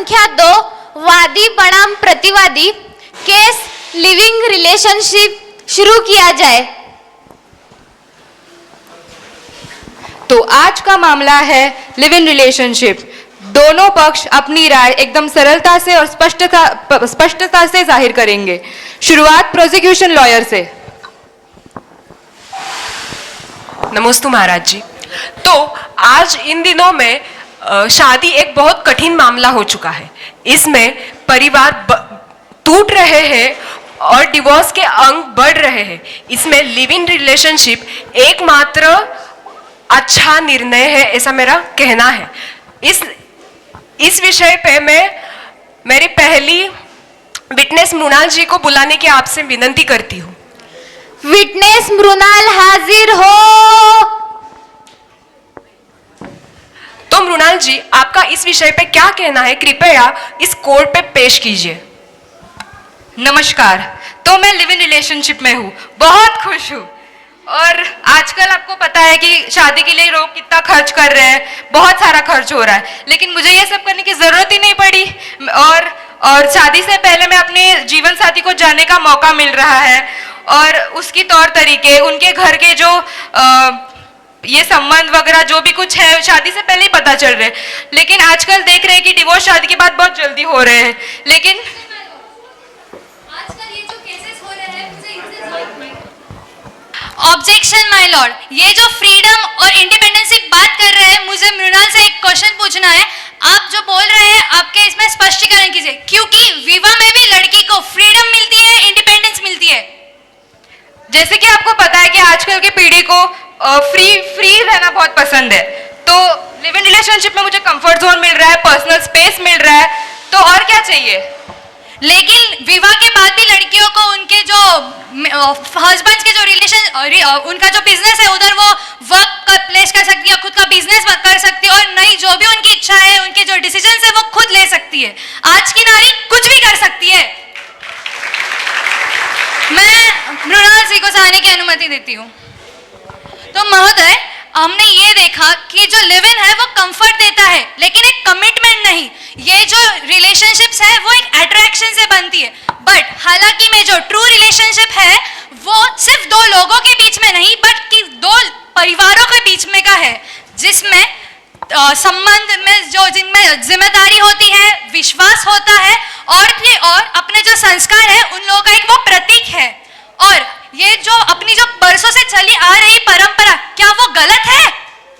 संख्या 2 वादी बनाम प्रतिवादी केस लिविंग रिलेशनशिप शुरू किया जाए। तो आज का मामला है लिव इन रिलेशनशिप। दोनों पक्ष अपनी राय एकदम सरलता से और स्पष्टता से जाहिर करेंगे। शुरुआत प्रोसिक्यूशन लॉयर से। नमस्ते महाराज जी। तो आज इन दिनों में शादी एक बहुत कठिन मामला हो चुका है। इसमें परिवार टूट रहे हैं और डिवोर्स के अंक बढ़ रहे हैं। इसमें लिव इन रिलेशनशिप एकमात्र अच्छा निर्णय है, ऐसा मेरा कहना है। इस विषय पे मैं मेरी पहली विटनेस मृणाल जी को बुलाने की आपसे विनंती करती हूँ। विटनेस मृणाल हाजिर हो। तो मृणाल जी, आपका इस विषय पे क्या कहना है, कृपया इस कोर्ट पे पेश कीजिए। नमस्कार। तो मैं लिव इन रिलेशनशिप में हूँ, बहुत खुश हूँ। और आजकल आपको पता है कि शादी के लिए लोग कितना खर्च कर रहे हैं, बहुत सारा खर्च हो रहा है, लेकिन मुझे ये सब करने की जरूरत ही नहीं पड़ी। और शादी से पहले मैं अपने जीवन साथी को जानने का मौका मिल रहा है और उसकी तौर तरीके, उनके घर के जो ये संबंध वगैरह जो भी कुछ है शादी से पहले ही पता चल रहे हैं। लेकिन आजकल देख रहे हैं कि डिवोर्स शादी के बाद बहुत जल्दी हो रहे हैं। लेकिन आजकल ये जो केसेस हो रहे हैं मुझे इनसे ऑब्जेक्शन माय लॉर्ड, ये जो फ्रीडम और इंडिपेंडेंस की बात कर रहे हैं, मुझे मृणाल से एक क्वेश्चन पूछना है। आप जो बोल रहे हैं आपके इसमें स्पष्टीकरण कीजिए, क्योंकि विवाह में भी लड़की को फ्रीडम मिलती है, इंडिपेंडेंस मिलती है। जैसे कि आपको पता है कि आजकल की पीढ़ी को फ्री रहना बहुत पसंद है। तो लिव इन रिलेशनशिप में मुझे कंफर्ट जोन मिल रहा है, पर्सनल स्पेस मिल रहा है, तो और क्या चाहिए। लेकिन विवाह के बाद भी लड़कियों को उनके जो हस्बैंड्स के जो रिलेशन, उनका जो बिजनेस है उधर वो वर्क प्लेस कर सकती है, खुद का बिजनेस कर सकती है और नई जो भी उनकी इच्छा है, उनके जो डिसीजन है वो खुद ले सकती है। आज की नारी कुछ भी कर सकती है। मैं मृणाल जी को जाने की अनुमति देती हूँ। तो महोदय, हमने ये देखा कि जो लिव इन है वो कंफर्ट देता है, लेकिन एक कमिटमेंट नहीं। ये जो रिलेशनशिप्स है वो एक अट्रैक्शन से बनती है, बट हालांकि में जो ट्रू रिलेशनशिप है वो सिर्फ दो लोगों के बीच में नहीं बल्कि दो परिवारों के बीच में का है, जिसमें संबंध में जो जिनमें जिम्मेदारी होती है, विश्वास होता है और अपने जो संस्कार है उन लोगों का एक वो प्रतीक है। और ये जो अपनी जो बरसों से चली आ रही परंपरा, क्या वो गलत है?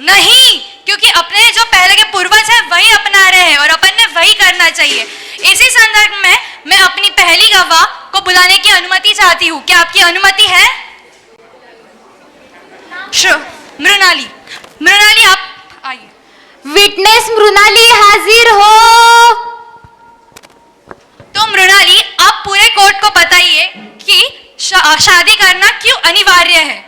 नहीं, क्योंकि अपने जो पहले के पूर्वज हैं वही अपना रहे हैं और अपन ने वही करना चाहिए। इसी संदर्भ में मैं अपनी पहली गवाह को बुलाने की अनुमति चाहती हूँ। क्या आपकी अनुमति है? मृणाली, मृणाली आप आइए। विटनेस मृणाली हाजिर हो। तो मृणाली, आप पूरे कोर्ट को बताइए कि शादी करना क्यों अनिवार्य है।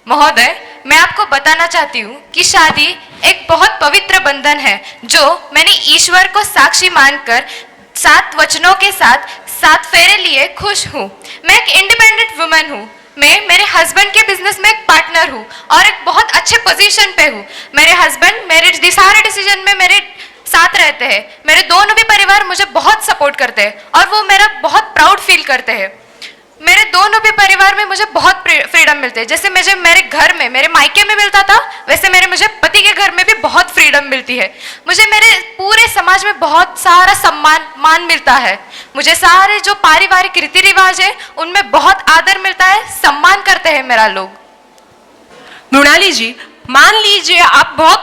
महोदय, मैं आपको बताना चाहती हूँ कि शादी एक बहुत पवित्र बंधन है, जो मैंने ईश्वर को साक्षी मानकर 7 वचनों के साथ 7 फेरे लिए खुश हूँ। मैं एक इंडिपेंडेंट वुमन हूँ। मैं मेरे हस्बैंड के बिजनेस में एक पार्टनर हूँ और एक बहुत अच्छे पोजीशन पे हूँ। मेरे हस्बैंड मेरे सारे डिसीजन में मेरे साथ रहते हैं। मेरे दोनों भी परिवार मुझे बहुत सपोर्ट करते हैं और वो मेरा बहुत प्राउड फील करते हैं। मेरे दोनों भी परिवार में मुझे बहुत फ्रीडम मिलते हैं। जैसे मुझे मेरे घर में, मेरे मायके में मिलता था, वैसे मुझे पति के घर में भी बहुत फ्रीडम मिलती है। मुझे मेरे पूरे समाज में बहुत सारा मान मिलता है। मुझे सारे जो पारिवारिक रीति रिवाज है उनमें बहुत आदर मिलता है, सम्मान करते हैं मेरा लोग। मृणाली जी, मान लीजिए आप बहुत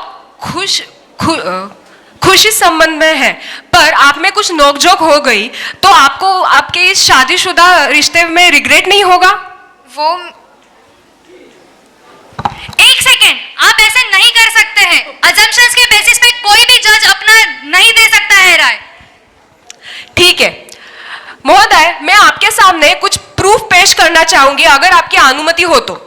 खुशी संबंध में है, पर आप में कुछ नोकझोंक हो गई, तो आपको आपके इस शादीशुदा रिश्ते में रिग्रेट नहीं होगा? वो एक सेकेंड, आप ऐसे नहीं कर सकते हैं। अजम्पशंस के बेसिस पे कोई भी जज अपना नहीं दे सकता है राय। ठीक है महोदय, मैं आपके सामने कुछ प्रूफ पेश करना चाहूंगी, अगर आपकी अनुमति हो तो।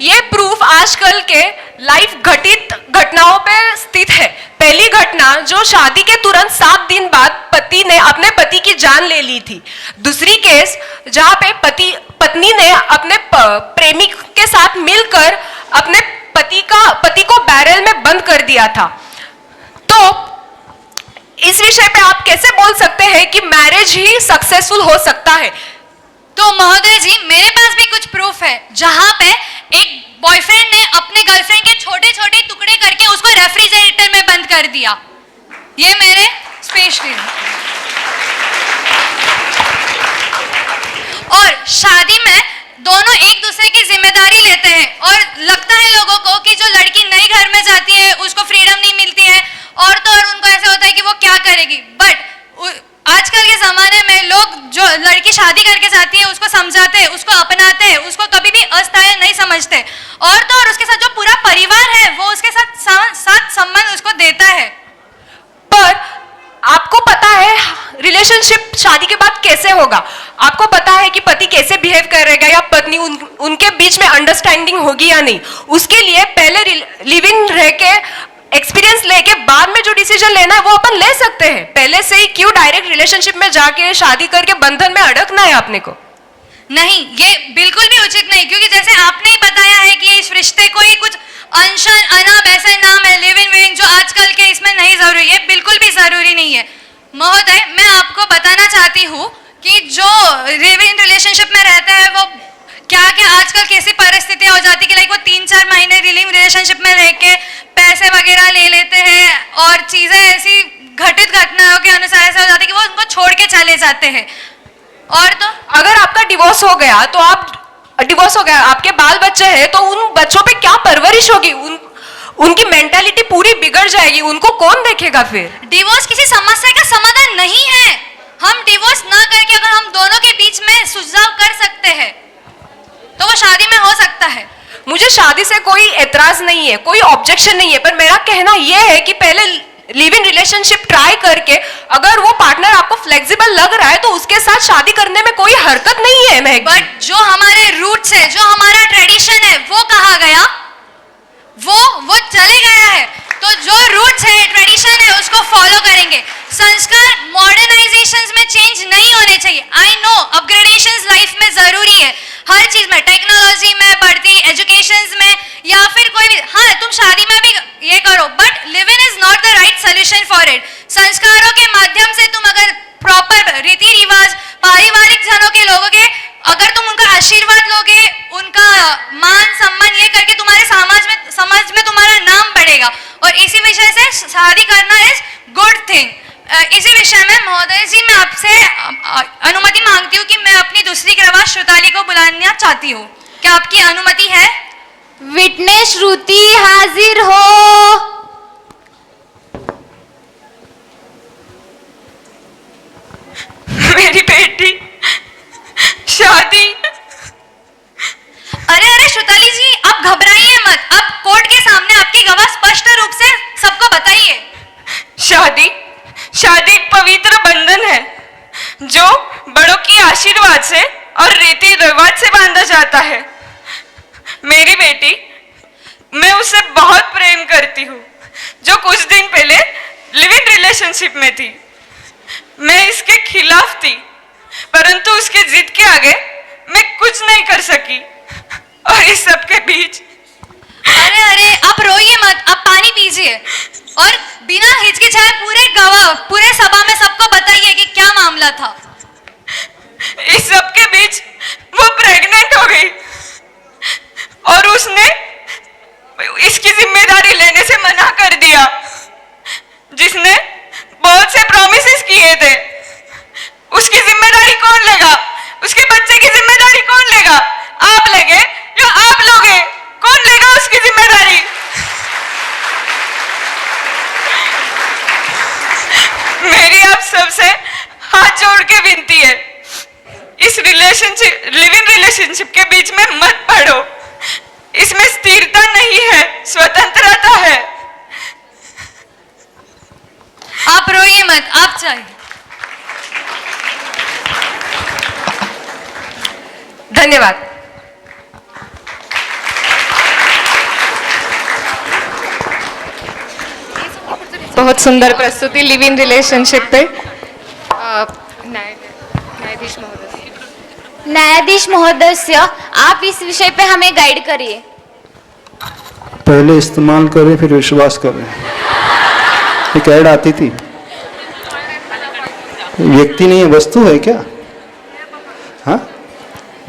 ये प्रूफ आजकल के लाइव घटित घटनाओं पे स्थित है। पहली घटना जो शादी के तुरंत 7 दिन बाद पति ने अपने पति की जान ले ली थी। दूसरी केस जहां पे पत्नी ने अपने प्रेमी के साथ मिलकर अपने पति को किया था। तो इस विषय पे आप कैसे बोल सकते हैं कि मैरिज ही सक्सेसफुल हो सकता है? तो महोदय जी, मेरे पास भी कुछ प्रूफ है जहां पे एक बॉयफ्रेंड ने अपने गर्लफ्रेंड के छोटे छोटे टुकड़े करके उसको रेफ्रिजरेटर में बंद कर दिया। ये मेरे स्पेशली। और शादी में दोनों एक दूसरे की जिम्मेदारी लेते हैं, और लगता है लोगों को कि जो लड़की नई घर में जाती है उसको फ्रीडम नहीं मिलती है, और तो और उनको ऐसा होता है कि वो क्या करेगी। बट आजकल के ज़माने में लोग जो लड़की शादी करके जाती है उसको समझाते हैं, उसको अपनाते हैं, उसको कभी भी अस्थिर नहीं समझते, और तो और उसके साथ जो पूरा परिवार है वो उसके साथ संबंध उसको देता है। पर आपको पता है रिलेशनशिप शादी के बाद कैसे होगा? आपको पता है कि पति कैसे बिहेव करेगा या पत्नी, उनके बीच में अंडरस्टैंडिंग होगी या नहीं? उसके लिए पहले लिव इन रह के एक्सपीरियंस लेके बाद में जो डिसीजन लेना है वो अपन ले सकते हैं। पहले से ही क्यों डायरेक्ट रिलेशनशिप में जाके शादी करके बंधन में अड़कना है आपने को? नहीं, ये बिल्कुल भी उचित नहीं, क्योंकि जैसे आपने ही बताया है कि इस रिश्ते को ही कुछ अनशन अनब ऐसा नाम है लिव इन विविंग, जो आजकल के इसमें नहीं जरूरी है, बिल्कुल भी जरूरी नहीं है। महोदय, मैं आपको बताना चाहती हूँ कि जो लिव इन रिलेशनशिप में रहते हैं वो क्या क्या आजकल कैसी परिस्थितियां हो जाती है कि लाइक वो 3-4 महीने लिव इन रिलेशनशिप में रह के पैसे वगैरह ले लेते हैं, और चीजें ऐसी घटित घटनाओं के अनुसार ऐसा हो जाता है कि वो उनको छोड़ के चले जाते हैं। और तो अगर आपका डिवोर्स हो गया तो आपके बाल बच्चे हैं तो उन बच्चों पे क्या परवरिश होगी? उनकी मेंटालिटी पूरी बिगड़ जाएगी, उनको कौन देखेगा फिर? डिवोर्स किसी समस्या का समाधान नहीं है। हम डिवोर्स ना करके अगर हम दोनों के बीच में सुलझाव कर सकते हैं तो वो शादी में हो सकता है। मुझे शादी से कोई एतराज नहीं है, कोई ऑब्जेक्शन नहीं है, पर मेरा कहना यह है कि पहले लिव इन रिलेशनशिप ट्राई करके अगर वो पार्टनर आपको फ्लेक्सिबल लग रहा है तो उसके साथ शादी करने में कोई हरकत नहीं है। बट जो हमारे रूट्स है, जो हमारा ट्रेडिशन है, वो कहाँ गया? वो चले गया है। तो जो रूट्स है, ट्रेडिशन है, उसको फॉलो करेंगे। संस्कार मॉडर्नाइजेशंस में चेंज नहीं होने चाहिए। आई नो अपग्रेडेशंस लाइफ में जरूरी है, हर चीज में, टेक्नोलॉजी में, बढ़ती एजुकेशंस में, या फिर कोई भी। हाँ, तुम शादी में भी ये करो, but live in is not the right solution for it. संस्कारों के माध्यम से तुम अगर प्रॉपर रीति रिवाज, पारिवारिक जनों के लोगों के अगर तुम उनका आशीर्वाद लोगे, उनका मान सम्मान ये करके तुम्हारे समाज में तुम्हारा नाम बढ़ेगा, और इसी विषय से शादी करना इज गुड थिंग। इसी विषय में महोदय जी, मैं आपसे अनुमति मांगती हूँ कि मैं अपनी दूसरी गवाह श्रुताली को बुलाना चाहती हूँ। क्या आपकी अनुमति है? विटनेस श्रुति हाजिर हो। मेरी बेटी शादी। अरे श्रुताली जी, आप घबराइए मत, आप कोर्ट के सामने आपकी गवाह स्पष्ट रूप से सबको बताइए। शादी एक पवित्र बंधन है जो बड़ों की आशीर्वाद से और रीति रिवाज से बांधा जाता है। मेरी बेटी, मैं उसे बहुत प्रेम करती हूँ जो कुछ दिन पहले लिव इन रिलेशनशिप में थी। मैं इसके खिलाफ थी, परंतु उसके जिद के आगे मैं कुछ नहीं कर सकी, और इस सब के बीच अरे आप रोइए मत, आप पानी पीजिए और बिना हिचकिचाए पूरे सभा में सबको बताइए कि क्या मामला था। इस सब के बीच वो प्रेग्नेंट हो गई और उसने इसकी जिम्मेदारी लेने से मना कर दिया, जिसने बहुत से प्रॉमिसेस किए थे। उसकी जिम्मेदारी कौन लेगा? उसके बच्चे की जिम्मेदारी कौन लेगा? आप लेंगे या आप लोगे? कौन लेगा उसकी जिम्मेदारी? मेरी आप सबसे हाथ जोड़ के विनती है, इस लिव इन रिलेशनशिप के बीच में मत पड़ो। इसमें स्थिरता नहीं है, स्वतंत्रता है। आप रोइए मत, आप चाहिए। धन्यवाद। बहुत सुंदर प्रस्तुति लिव इन रिलेशनशिप पे। न्यायाधीश महोदय, आप इस विषय पे हमें गाइड करिए। पहले इस्तेमाल करें फिर विश्वास करें, एक ऐड आती थी। व्यक्ति नहीं है, वस्तु है क्या? हाँ,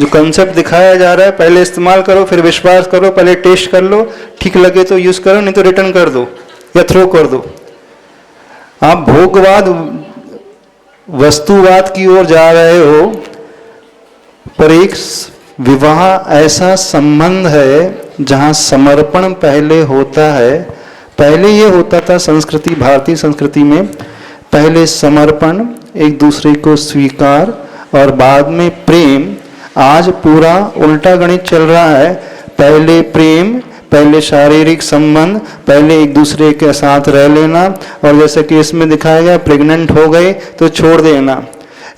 जो कंसेप्ट दिखाया जा रहा है, पहले इस्तेमाल करो फिर विश्वास करो, पहले टेस्ट कर लो, ठीक लगे तो यूज करो, नहीं तो रिटर्न कर दो या थ्रो कर दो। आप भोगवाद वस्तुवाद की ओर जा रहे हो, पर एक विवाह ऐसा संबंध है जहां समर्पण पहले होता है। पहले ये होता था संस्कृति, भारतीय संस्कृति में, पहले समर्पण, एक दूसरे को स्वीकार और बाद में प्रेम। आज पूरा उल्टा गणित चल रहा है, पहले प्रेम, पहले शारीरिक संबंध, पहले एक दूसरे के साथ रह लेना, और जैसे कि इसमें दिखाया गया प्रेग्नेंट हो गए तो छोड़ देना।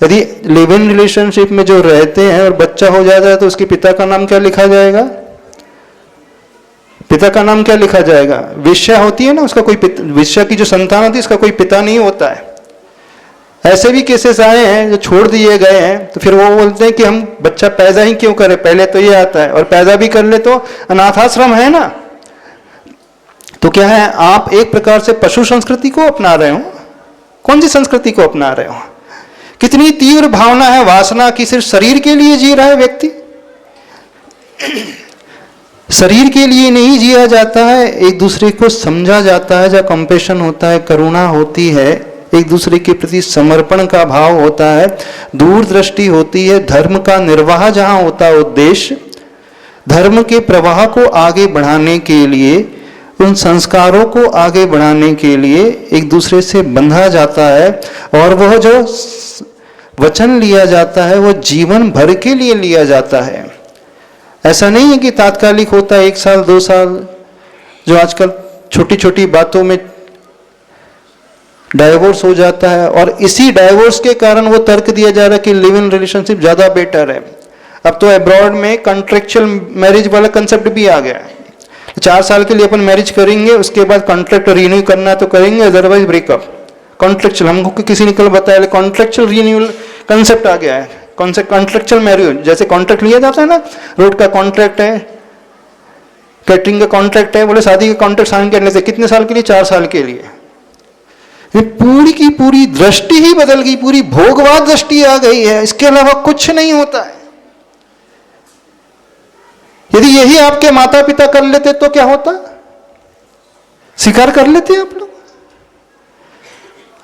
यदि लिव इन रिलेशनशिप में जो रहते हैं और बच्चा हो जाता है तो उसके पिता का नाम क्या लिखा जाएगा? पिता का नाम क्या लिखा जाएगा? विषया होती है ना, उसका कोई विषया की जो संतान होती है उसका कोई पिता नहीं होता है। ऐसे भी केसेस आए हैं जो छोड़ दिए गए हैं, तो फिर वो बोलते हैं कि हम बच्चा पैदा ही क्यों करें, पहले तो ये आता है, और पैदा भी कर ले तो अनाथाश्रम है ना। तो क्या है, आप एक प्रकार से पशु संस्कृति को अपना रहे हो। कौन सी संस्कृति को अपना रहे हो? कितनी तीव्र भावना है वासना की, सिर्फ शरीर के लिए जी रहा है व्यक्ति। शरीर के लिए नहीं जिया जाता है, एक दूसरे को समझा जाता है, जब कंपैशन होता है, करुणा होती है, एक दूसरे के प्रति समर्पण का भाव होता है, दूरदृष्टि होती है, धर्म का निर्वाह जहां होता है उद्देश्य, धर्म के प्रवाह को आगे बढ़ाने के लिए, उन संस्कारों को आगे बढ़ाने के लिए एक दूसरे से बंधा जाता है, और वह जो वचन लिया जाता है वो जीवन भर के लिए लिया जाता है। ऐसा नहीं है कि तात्कालिक होता है, 1 साल 2 साल, जो आजकल छोटी छोटी बातों में डाइवोर्स हो जाता है, और इसी डाइवोर्स के कारण वो तर्क दिया जा रहा है कि लिव इन रिलेशनशिप ज्यादा बेटर है। अब तो अब्रॉड में कॉन्ट्रेक्चुअल मैरिज वाला कंसेप्ट भी आ गया है। 4 साल के लिए अपन मैरिज करेंगे, उसके बाद कॉन्ट्रैक्ट रिन्यू करना तो करेंगे, अदरवाइज ब्रेकअप। कॉन्ट्रेक्चुअल, हमको किसी ने कल बताया, कॉन्ट्रेक्चुअल रिन्यूअल कंसेप्ट आ गया है। कौन से कॉन्ट्रेक्चुअल मैरिज, जैसे कॉन्ट्रैक्ट लिया जाता है ना, रोड का कॉन्ट्रैक्ट है, कैटरिंग का कॉन्ट्रैक्ट है, बोले शादी का कॉन्ट्रैक्ट साइन करने से कितने साल के लिए? 4 साल के लिए। ये पूरी की पूरी दृष्टि ही बदल गई, पूरी भोगवाद दृष्टि आ गई है, इसके अलावा कुछ नहीं होता है। यदि यही आपके माता पिता कर लेते तो क्या होता? स्वीकार कर लेते आप लोग?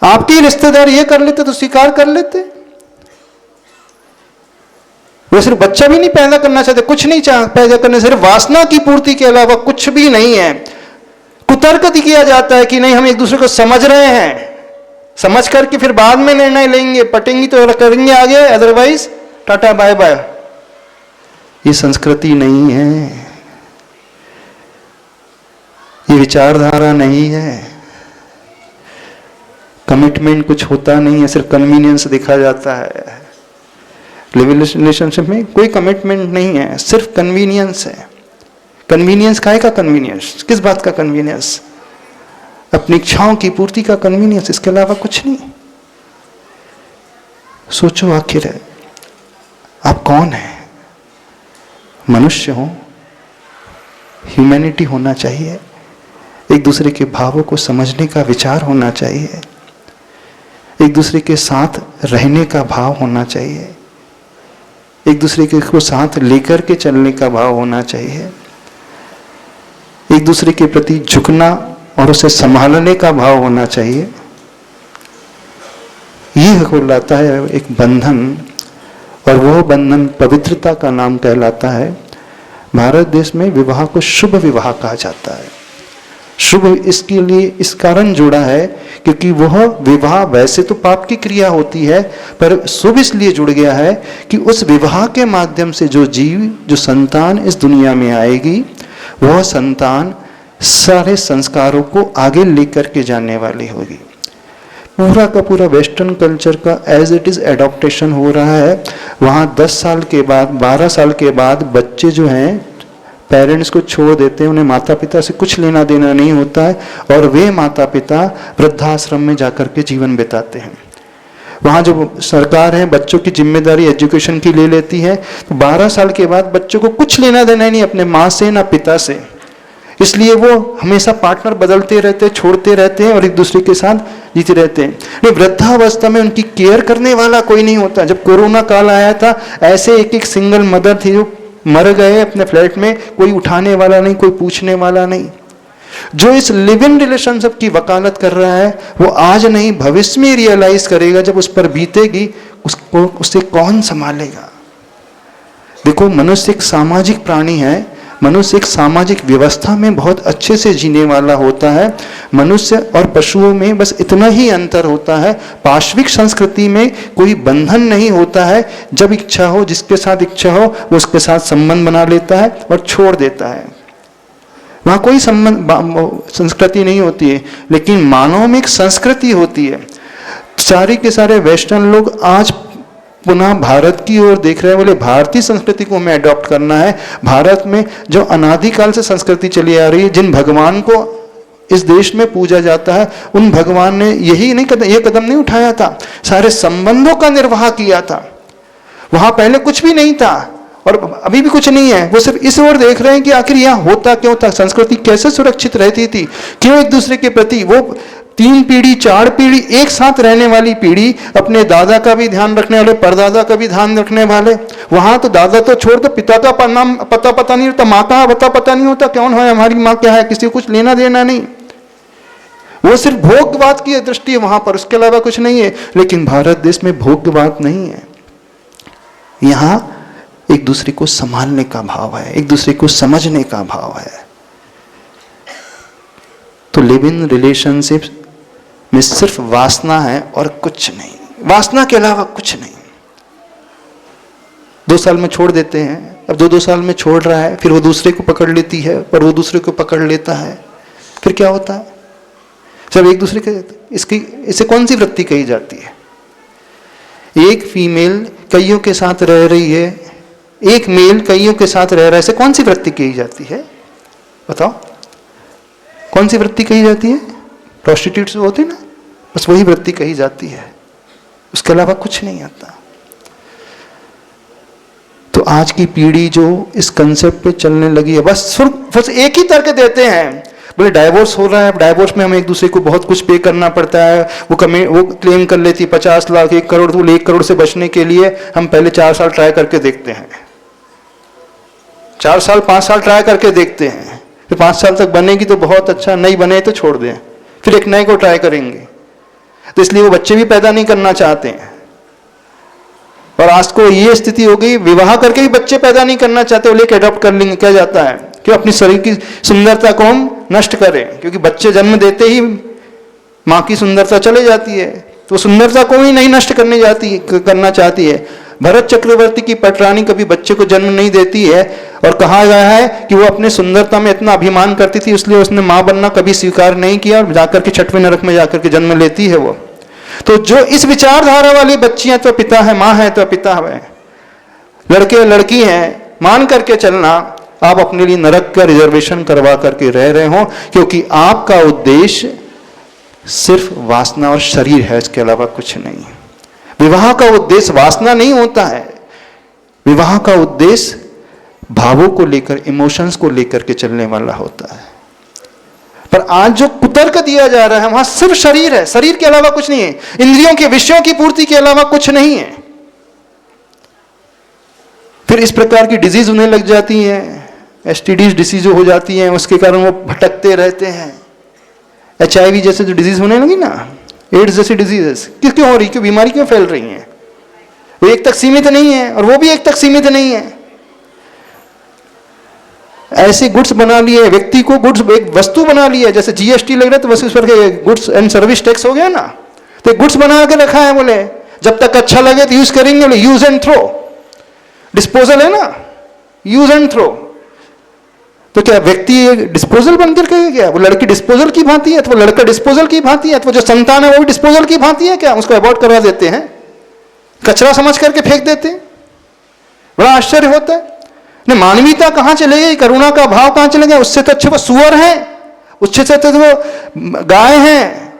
आपके रिश्तेदार ये कर लेते तो स्वीकार कर लेते? वो सिर्फ बच्चा भी नहीं पैदा करना चाहते, कुछ नहीं चाह पैदा करने, सिर्फ वासना की पूर्ति के अलावा कुछ भी नहीं है। कुतर्क किया जाता है कि नहीं, हम एक दूसरे को समझ रहे हैं, समझ करके फिर बाद में निर्णय लेंगे, पटेंगे तो करेंगे आगे, अदरवाइज टाटा बाय बाय। ये संस्कृति नहीं है, ये विचारधारा नहीं है। कमिटमेंट कुछ होता नहीं है, सिर्फ कन्वीनियंस दिखा जाता है। लिव रिलेशनशिप में कोई कमिटमेंट नहीं है, सिर्फ कन्वीनियंस है। कन्वीनियंस काहे का कन्वीनियंस? किस बात का कन्वीनियंस? अपनी इच्छाओं की पूर्ति का कन्वीनियंस, इसके अलावा कुछ नहीं। सोचो आखिर आप कौन है? मनुष्य हो, ह्यूमैनिटी होना चाहिए, एक दूसरे के भावों को समझने का विचार होना चाहिए, एक दूसरे के साथ रहने का भाव होना चाहिए, एक दूसरे को साथ लेकर के चलने का भाव होना चाहिए, एक दूसरे के प्रति झुकना और उसे संभालने का भाव होना चाहिए। यह कहलाता है एक बंधन, और वह बंधन पवित्रता का नाम कहलाता है। भारत देश में विवाह को शुभ विवाह कहा जाता है। शुभ इसके लिए इस कारण जुड़ा है क्योंकि वह विवाह वैसे तो पाप की क्रिया होती है, पर शुभ इसलिए जुड़ गया है कि उस विवाह के माध्यम से जो जीव, जो संतान इस दुनिया में आएगी, वह संतान सारे संस्कारों को आगे लेकर के जाने वाली होगी। पूरा का पूरा वेस्टर्न कल्चर का एज इट इज एडॉप्टेशन हो रहा है। वहाँ 10 साल के बाद, 12 साल के बाद बच्चे जो हैं पेरेंट्स को छोड़ देते हैं, उन्हें माता पिता से कुछ लेना देना नहीं होता है, और वे माता पिता वृद्धाश्रम में जाकर के जीवन बिताते हैं। वहाँ जो सरकार है बच्चों की जिम्मेदारी एजुकेशन की ले लेती है, तो 12 साल के बाद बच्चों को कुछ लेना देना ही नहीं अपने माँ से ना पिता से। इसलिए वो हमेशा पार्टनर बदलते रहते हैं, छोड़ते रहते हैं और एक दूसरे के साथ जीते रहते हैं। नहीं, वृद्धावस्था में उनकी केयर करने वाला कोई नहीं होता। जब कोरोना काल आया था, ऐसे एक एक सिंगल मदर थी जो मर गए अपने फ्लैट में, कोई उठाने वाला नहीं, कोई पूछने वाला नहीं। जो इस लिव इन रिलेशनशिप की वकालत कर रहा है, वो आज नहीं भविष्य में रियलाइज करेगा, जब उस पर बीतेगी, उसको उसे कौन संभालेगा। देखो, मनुष्य एक सामाजिक प्राणी है। मनुष्य एक सामाजिक व्यवस्था में बहुत अच्छे से जीने वाला होता है। मनुष्य और पशुओं में बस इतना ही अंतर होता है, पाश्विक संस्कृति में कोई बंधन नहीं होता है। जब इच्छा हो, जिसके साथ इच्छा हो, वो उसके साथ संबंध बना लेता है और छोड़ देता है। वहाँ कोई संबंध संस्कृति नहीं होती है। लेकिन मानव में एक संस्कृति होती है। सारे के सारे वेस्टर्न लोग आज पुनः भारत की ओर देख रहे हैं, बोले भारतीय संस्कृति को हमें अडॉप्ट करना है। भारत में जो अनादिकाल से संस्कृति चली आ रही है, जिन भगवान को इस देश में पूजा जाता है, उन भगवान ने ये कदम नहीं उठाया था, सारे संबंधों का निर्वाह किया था। वहां पहले कुछ भी नहीं था और अभी भी कुछ नहीं है। वो सिर्फ इस ओर देख रहे हैं कि आखिर यहाँ होता क्यों था, संस्कृति कैसे सुरक्षित रहती थी, क्यों एक दूसरे के प्रति वो 3 पीढ़ी 4 पीढ़ी एक साथ रहने वाली पीढ़ी, अपने दादा का भी ध्यान रखने वाले, परदादा का भी ध्यान रखने वाले। वहां तो दादा तो छोड़ दो, पिता का नाम पता नहीं होता, माँ का पता नहीं होता, कौन है हमारी माँ, क्या है, किसी को कुछ लेना देना नहीं। वो सिर्फ भोगवाद की दृष्टि है वहां पर, उसके अलावा कुछ नहीं है। लेकिन भारत देश में भोगवाद नहीं है। यहाँ एक दूसरे को संभालने का भाव है, एक दूसरे को समझने का भाव है। तो लिव इन रिलेशनशिप में सिर्फ वासना है और कुछ नहीं, वासना के अलावा कुछ नहीं। 2 साल में छोड़ देते हैं, अब 2 साल में छोड़ रहा है, फिर वो दूसरे को पकड़ लेती है और वो दूसरे को पकड़ लेता है, फिर क्या होता है? सब एक दूसरे के, इसे कौन सी वृत्ति कही जाती है? एक फीमेल कईयों के साथ रह रही है, एक मेल कईयों के साथ रह रहा है, इसे कौन सी वृत्ति कही जाती है? बताओ, कौन सी वृत्ति कही जाती है? प्रोस्टिट्यूट्स होती है ना, बस वही वृत्ति कही जाती है, उसके अलावा कुछ नहीं आता। तो आज की पीढ़ी जो इस कंसेप्ट पे चलने लगी है, बस एक ही तर्क देते हैं, बोले डाइवोर्स हो रहा है, डाइवोर्स में हमें एक दूसरे को बहुत कुछ पे करना पड़ता है। वो क्लेम कर लेती 50 लाख 1 करोड़, तो 1 करोड़ से बचने के लिए हम पहले 4 साल ट्राई करके देखते हैं, 4 साल 5 साल ट्राई करके देखते हैं, फिर 5 साल तक बनेगी तो बहुत अच्छा, नहीं बने तो छोड़ दें, फिर एक नए को ट्राई करेंगे। तो इसलिए वो बच्चे भी पैदा नहीं करना चाहते हैं। और आज को ये स्थिति हो गई, विवाह करके भी बच्चे पैदा नहीं करना चाहते, वो लेके अडॉप्ट कर लेंगे। क्या जाता है कि अपनी शरीर की सुंदरता को हम नष्ट करें, क्योंकि बच्चे जन्म देते ही माँ की सुंदरता चले जाती है, तो सुंदरता को ही नहीं नष्ट करना चाहती है। भरत चक्रवर्ती की पटरानी कभी बच्चे को जन्म नहीं देती है, और कहा गया है कि वो अपने सुंदरता में इतना अभिमान करती थी, इसलिए उसने माँ बनना कभी स्वीकार नहीं किया, और जाकर के 6वें नरक में जाकर के जन्म लेती है वो। तो जो इस विचारधारा वाली बच्चियां, तो पिता है, माँ है तो पिता है, लड़के लड़की हैं, मान करके चलना। आप अपने लिए नरक का रिजर्वेशन करवा करके रह रहे हो, क्योंकि आपका उद्देश्य सिर्फ वासना और शरीर है, इसके अलावा कुछ नहीं। विवाह का उद्देश्य वासना नहीं होता है, विवाह का उद्देश्य भावों को लेकर, इमोशंस को लेकर के चलने वाला होता है। पर आज जो कुतर्क दिया जा रहा है, वहां सिर्फ शरीर है, शरीर के अलावा कुछ नहीं है, इंद्रियों के विषयों की पूर्ति के अलावा कुछ नहीं है। फिर इस प्रकार की डिजीज उन्हें लग जाती है, एसटीडीज डिसीज हो जाती हैं, उसके कारण वो भटकते रहते हैं। HIV जैसे जो डिजीज होने लगी ना, एड्स जैसी डिजीजेस क्यों हो रही, क्यों बीमारी क्यों फैल रही है? वो एक तक सीमित नहीं है, और वो भी एक तक सीमित नहीं है। ऐसे गुड्स बना लिए, व्यक्ति को गुड्स, एक वस्तु बना लिया, जैसे GST लग रहा है तो बस उस पर गुड्स एंड सर्विस टैक्स हो गया ना, तो गुड्स बना के रखा है। बोले जब तक अच्छा लगे तो यूज करेंगे, बोले यूज एंड थ्रो, डिस्पोजल है ना, यूज एंड थ्रो। तो क्या व्यक्ति डिस्पोजल बनकर के क्या? वो लड़की डिस्पोजल की भांति है, तो वो लड़का डिस्पोजल की भांति है, तो जो संतान है वो भी डिस्पोजल की भांति है क्या? उसको अबॉर्ट करवा देते हैं, कचरा समझ करके फेंक देते हैं। बड़ा आश्चर्य होता है। नहीं, मानवीयता कहाँ चले गई, करुणा का भाव कहाँ चले गया? उससे तो अच्छे वो सुअर हैं, उससे तो वो गाय हैं,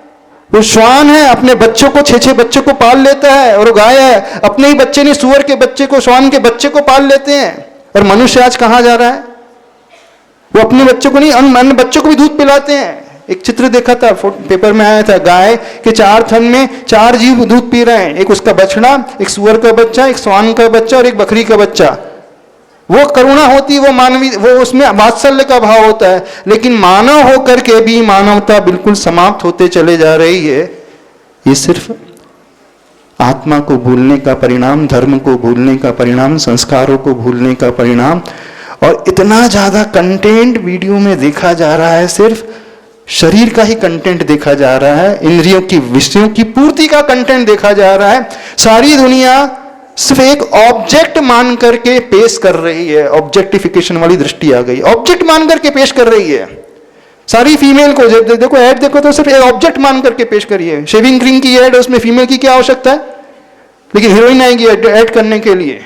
वो श्वान है, अपने बच्चों को 6-6 बच्चों को पाल लेता है, और वो गाय है अपने ही बच्चे नहीं, सुअर के बच्चे को, श्वान के बच्चे को पाल लेते हैं। और मनुष्य आज कहाँ जा रहा है? वो अपने बच्चों को नहीं, अन्य बच्चों को भी दूध पिलाते हैं। एक चित्र देखा था, पेपर में आया था, गाय के 4 थन में 4 जीव दूध पी रहे हैं, एक उसका बछड़ा, एक सुअर का बच्चा, एक श्वान का बच्चा और एक बकरी का बच्चा। वो करुणा होती है, वो मानवी, वो उसमें वात्सल्य का भाव होता है। लेकिन मानव होकर के भी मानवता बिल्कुल समाप्त होते चले जा रही है। ये सिर्फ आत्मा को भूलने का परिणाम, धर्म को भूलने का परिणाम, संस्कारों को भूलने का परिणाम। और इतना ज्यादा कंटेंट वीडियो में देखा जा रहा है, सिर्फ शरीर का ही कंटेंट देखा जा रहा है, इंद्रियों की विषयों की पूर्ति का कंटेंट देखा जा रहा है। सारी दुनिया सिर्फ एक ऑब्जेक्ट मान करके पेश कर रही है, ऑब्जेक्टिफिकेशन वाली दृष्टि आ गई, ऑब्जेक्ट मान करके पेश कर रही है। सारी फीमेल को देखो, ऐड देखो तो सिर्फ एक ऑब्जेक्ट मान करके पेश करी है। शेविंग क्रीम की ऐड, उसमें फीमेल की क्या आवश्यकता है, लेकिन हीरोइन आएगी ऐड करने के लिए,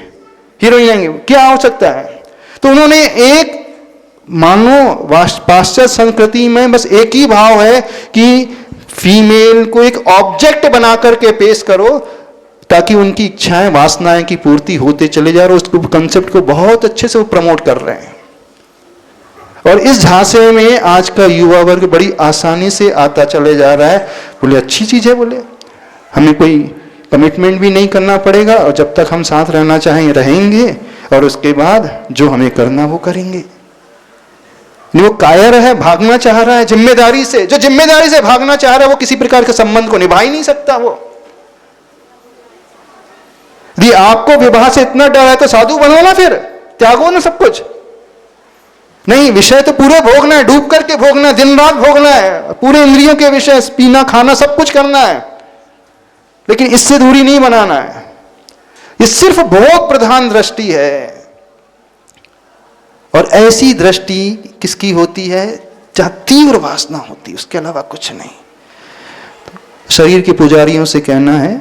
हीरोइन आएंगे, क्या हो सकता है। तो उन्होंने एक, मानो पाश्चात्य संस्कृति में बस एक ही भाव है कि फीमेल को एक ऑब्जेक्ट बना करके पेश करो ताकि उनकी इच्छाएं, वासनाएं की पूर्ति होते चले जा रहे। उसको कंसेप्ट को बहुत अच्छे से वो प्रमोट कर रहे हैं। और इस झांसे में आज का युवा वर्ग बड़ी आसानी से आता चले जा रहा है। बोले अच्छी चीज है, बोले हमें कोई कमिटमेंट भी नहीं करना पड़ेगा, और जब तक हम साथ रहना चाहें रहेंगे, और उसके बाद जो हमें करना वो करेंगे। वो कायर है, भागना चाह रहा है जिम्मेदारी से। जो जिम्मेदारी से भागना चाह रहा है वो किसी प्रकार के संबंध को निभा ही नहीं सकता। वो यदि आपको विवाह से इतना डर है तो साधु बनो ना, फिर त्यागो ना सब कुछ। नहीं, विषय तो पूरे भोगना है, डूब करके भोगना है, दिन रात भोगना है, पूरे इंद्रियों के विषय, पीना खाना सब कुछ करना है, लेकिन इससे दूरी नहीं बनाना है। ये सिर्फ भोग प्रधान दृष्टि है। और ऐसी दृष्टि किसकी होती है, जहां तीव्र वासना होती है, उसके अलावा कुछ नहीं। शरीर के पुजारियों से कहना है,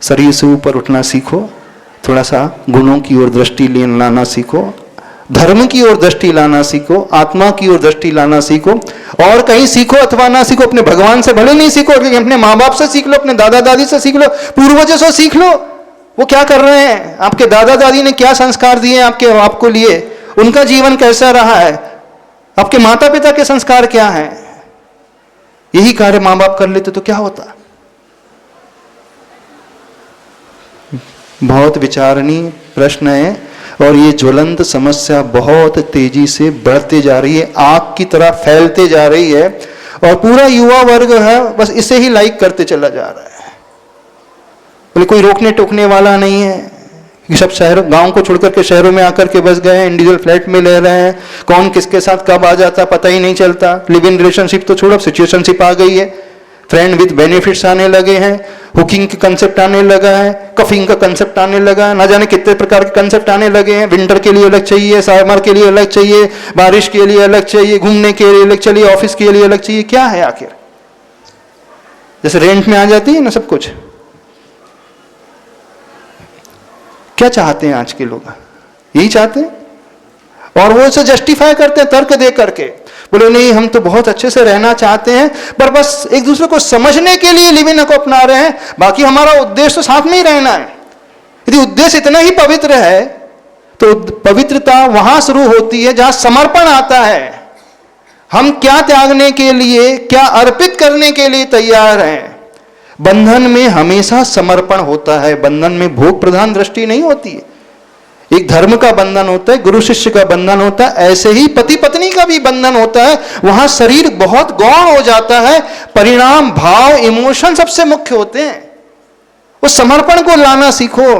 शरीर से ऊपर उठना सीखो, थोड़ा सा गुणों की ओर दृष्टि लाना सीखो, धर्म की ओर दृष्टि लाना सीखो, आत्मा की ओर दृष्टि लाना सीखो। और कहीं सीखो अथवा ना सीखो, अपने भगवान से भले नहीं सीखो, लेकिन अपने माँ बाप से सीख लो, अपने दादा दादी से सीख लो, पूर्वजों से सीख लो। वो क्या कर रहे हैं, आपके दादा दादी ने क्या संस्कार दिए आपको लिए, उनका जीवन कैसा रहा है, आपके माता पिता के संस्कार क्या हैं। यही कार्य मां बाप कर लेते तो क्या होता। बहुत विचारणीय प्रश्न है, और ये ज्वलंत समस्या बहुत तेजी से बढ़ते जा रही है, आग की तरह फैलते जा रही है, और पूरा युवा वर्ग है बस इसे ही लाइक करते चला जा रहा है। बोले कोई रोकने टोकने वाला नहीं है, सब शहर गांव को छोड़कर के शहरों में आकर के बस गए हैं, इंडिविजुअल फ्लैट में ले रहे हैं, कौन किसके साथ कब आ जाता पता ही नहीं चलता। लिव इन रिलेशनशिप तो छोड़ो, सिचुएशनशिप आ गई है, फ्रेंड विद बेनिफिट्स आने लगे हैं, हुकिंग के कंसेप्ट आने लगा है, कफिंग का कंसेप्ट आने लगा है, ना जाने कितने प्रकार के कंसेप्ट आने लगे हैं। विंटर के लिए अलग चाहिए, समर के लिए अलग चाहिए, बारिश के लिए अलग चाहिए, घूमने के लिए अलग चाहिए, ऑफिस के लिए अलग चाहिए। क्या है आखिर, जैसे रेंट में आ जाती है ना सब कुछ। क्या चाहते हैं आज के लोग, यही चाहते हैं, और वो इसे जस्टिफाई करते हैं तर्क दे करके। बोले नहीं, हम तो बहुत अच्छे से रहना चाहते हैं, पर बस एक दूसरे को समझने के लिए लिव इन को अपना रहे हैं, बाकी हमारा उद्देश्य तो साथ में ही रहना है। यदि उद्देश्य इतना ही पवित्र है तो पवित्रता वहां शुरू होती है जहां समर्पण आता है। हम क्या त्यागने के लिए, क्या अर्पित करने के लिए तैयार हैं। बंधन में हमेशा समर्पण होता है, बंधन में भोग प्रधान दृष्टि नहीं होती है। एक धर्म का बंधन होता है, गुरु शिष्य का बंधन होता है, ऐसे ही पति पत्नी का भी बंधन होता है। वहां शरीर बहुत गौण हो जाता है, परिणाम, भाव, इमोशन सबसे मुख्य होते हैं। उस समर्पण को लाना सीखो,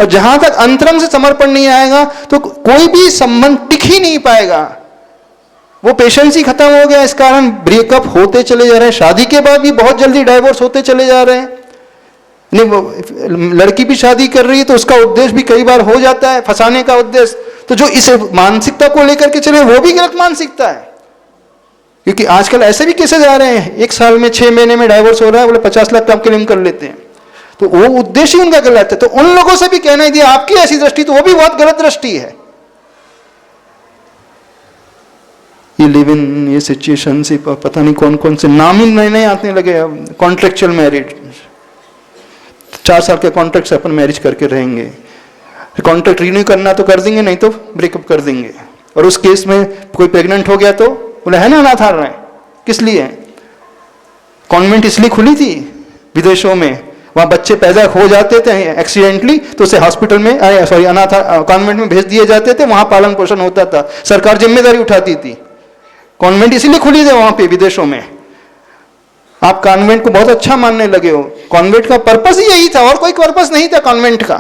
और जहां तक अंतरंग से समर्पण नहीं आएगा तो कोई भी संबंध टिक ही नहीं पाएगा। वो पेशेंस ही खत्म हो गया, इस कारण ब्रेकअप होते चले जा रहे हैं। शादी के बाद भी बहुत जल्दी डाइवोर्स होते चले जा रहे हैं। नहीं, लड़की भी शादी कर रही है तो उसका उद्देश्य भी कई बार हो जाता है फंसाने का उद्देश्य। तो जो इस मानसिकता को लेकर के चले वो भी गलत मानसिकता है, क्योंकि आजकल ऐसे भी केसेस आ रहे हैं, 1 साल में 6 महीने में डाइवोर्स हो रहा है, बोले 50 लाख का क्लेम कर लेते हैं। तो वो उद्देश्य ही उनका गलत है। तो उन लोगों से भी कहना यदि आपकी ऐसी दृष्टि तो वो भी बहुत गलत दृष्टि है। ये लिव इन, ये सिचुएशनशिप, पता नहीं कौन कौन से नाम ही नए आने लगे। कॉन्ट्रेक्चुअल मैरिज, 4 साल के कॉन्ट्रैक्ट से अपन मैरिज करके रहेंगे, कॉन्ट्रैक्ट रिन्यू करना तो कर देंगे, नहीं तो ब्रेकअप कर देंगे। और उस केस में कोई प्रेग्नेंट हो गया तो बोले है ना अनाथालय, किस लिए? कॉन्वेंट इसलिए खुली थी विदेशों में, वहां बच्चे पैदा हो जाते थे एक्सीडेंटली तो उसे हॉस्पिटल में अनाथ कॉन्वेंट में भेज दिए जाते थे, वहां पालन पोषण होता था, सरकार जिम्मेदारी उठाती थी। कॉन्वेंट इसीलिए खुली थे वहां पे विदेशों में। आप कॉन्वेंट को बहुत अच्छा मानने लगे हो, कॉन्वेंट का पर्पस ही यही था, और कोई पर्पस नहीं था कॉन्वेंट का।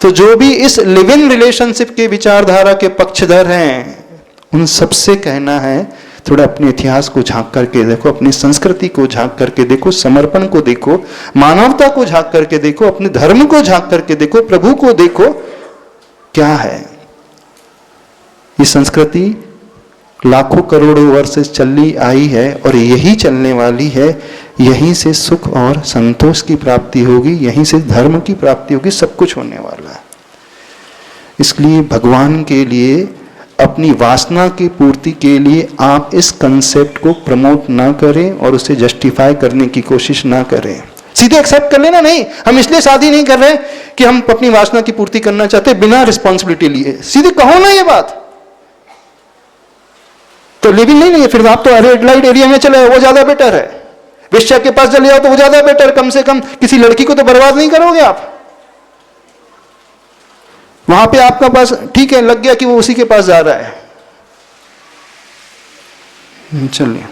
तो जो भी इस लिव इन रिलेशनशिप के विचारधारा के पक्षधर हैं, उन सबसे कहना है थोड़ा अपने इतिहास को झांक करके देखो, अपनी संस्कृति को झांक करके देखो, समर्पण को देखो, मानवता को झांक करके देखो, अपने धर्म को झांक करके देखो, प्रभु को देखो क्या है। ये संस्कृति लाखों करोड़ों वर्ष से चली आई है और यही चलने वाली है। यहीं से सुख और संतोष की प्राप्ति होगी, यहीं से धर्म की प्राप्ति होगी, सब कुछ होने वाला है। इसलिए भगवान के लिए, अपनी वासना की पूर्ति के लिए आप इस कंसेप्ट को प्रमोट ना करें और उसे जस्टिफाई करने की कोशिश ना करें। सीधे एक्सेप्ट कर लेना, नहीं हम इसलिए शादी नहीं कर रहे कि हम अपनी वासना की पूर्ति करना चाहते, बिना रिस्पॉन्सिबिलिटी लिए। सीधे कहो ना ये बात, तो लिविंग नहीं है फिर आप तो रेड लाइट एरिया में चले, वो ज्यादा बेटर है। वेश्या के पास चले जाओ तो वो ज्यादा बेटर, कम से कम किसी लड़की को तो बर्बाद नहीं करोगे आप। वहां पे आपका पास ठीक है, लग गया कि वो उसी के पास जा रहा है। चलिए।